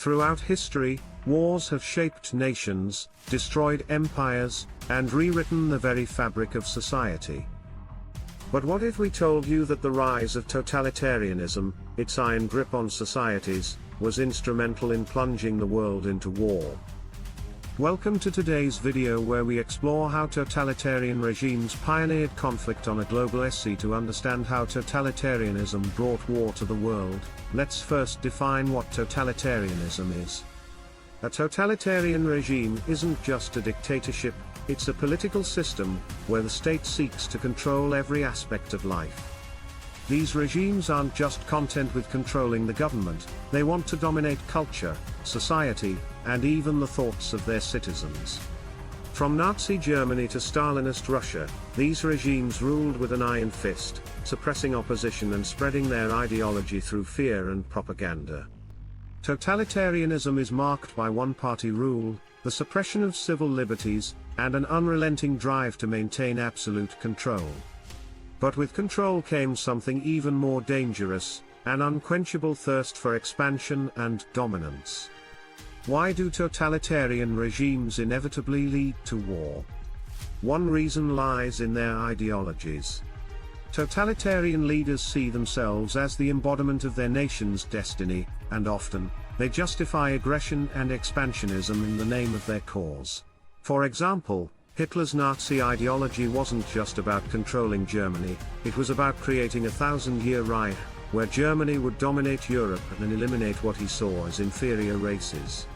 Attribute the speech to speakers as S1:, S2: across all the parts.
S1: Throughout history, wars have shaped nations, destroyed empires, and rewritten the very fabric of society. But what if we told you that the rise of totalitarianism, its iron grip on societies, was instrumental in plunging the world into war? Welcome to today's video where we explore how totalitarian regimes pioneered conflict on a global scale. To understand how totalitarianism brought war to the world, let's first define what totalitarianism is. A totalitarian regime isn't just a dictatorship, it's a political system where the state seeks to control every aspect of life. These regimes aren't just content with controlling the government, they want to dominate culture, society, and even the thoughts of their citizens. From Nazi Germany to Stalinist Russia, these regimes ruled with an iron fist, suppressing opposition and spreading their ideology through fear and propaganda. Totalitarianism is marked by one-party rule, the suppression of civil liberties, and an unrelenting drive to maintain absolute control. But with control came something even more dangerous, an unquenchable thirst for expansion and dominance. Why do totalitarian regimes inevitably lead to war? One reason lies in their ideologies. Totalitarian leaders see themselves as the embodiment of their nation's destiny, and often, they justify aggression and expansionism in the name of their cause. For example, Hitler's Nazi ideology wasn't just about controlling Germany, it was about creating a thousand-year Reich, where Germany would dominate Europe and eliminate what he saw as inferior races.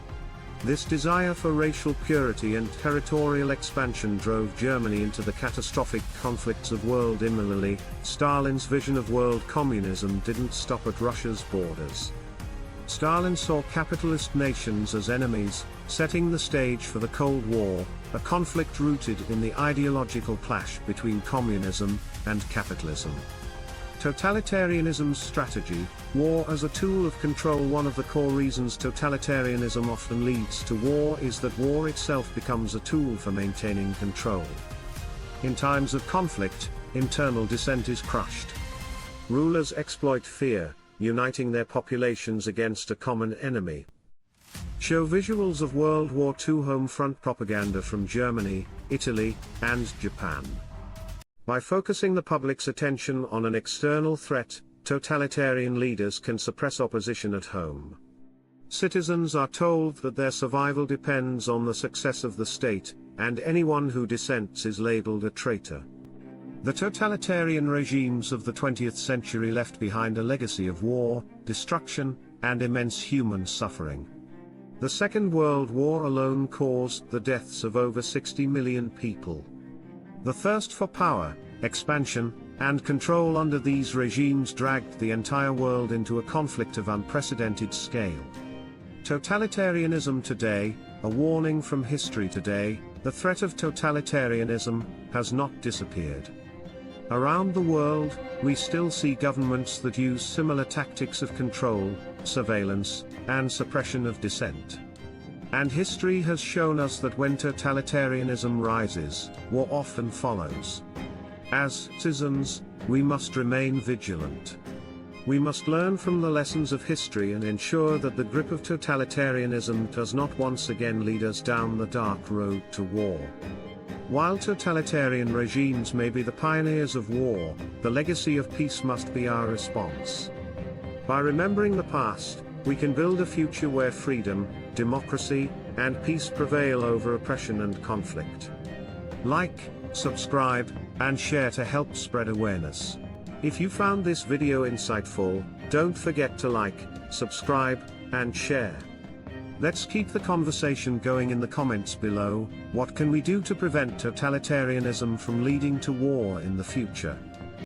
S1: This desire for racial purity and territorial expansion drove Germany into the catastrophic conflicts of world immorality. Stalin's vision of world communism didn't stop at Russia's borders. Stalin saw capitalist nations as enemies, setting the stage for the Cold War, a conflict rooted in the ideological clash between communism and capitalism. Totalitarianism's strategy, war as a tool of control. One of the core reasons totalitarianism often leads to war is that war itself becomes a tool for maintaining control. In times of conflict, internal dissent is crushed. Rulers exploit fear, uniting their populations against a common enemy. Show visuals of World War II home front propaganda from Germany, Italy, and Japan. By focusing the public's attention on an external threat, totalitarian leaders can suppress opposition at home. Citizens are told that their survival depends on the success of the state, and anyone who dissents is labeled a traitor. The totalitarian regimes of the 20th century left behind a legacy of war, destruction, and immense human suffering. The Second World War alone caused the deaths of over 60 million people. The thirst for power, expansion, and control under these regimes dragged the entire world into a conflict of unprecedented scale. Totalitarianism today, a warning from history today, the threat of totalitarianism has not disappeared. Around the world, we still see governments that use similar tactics of control, surveillance, and suppression of dissent. And history has shown us that when totalitarianism rises, war often follows. As citizens, we must remain vigilant. We must learn from the lessons of history and ensure that the grip of totalitarianism does not once again lead us down the dark road to war. While totalitarian regimes may be the pioneers of war, the legacy of peace must be our response. By remembering the past, we can build a future where freedom, democracy, and peace prevail over oppression and conflict. Like, subscribe, and share to help spread awareness. If you found this video insightful, don't forget to like, subscribe, and share. Let's keep the conversation going in the comments below. What can we do to prevent totalitarianism from leading to war in the future?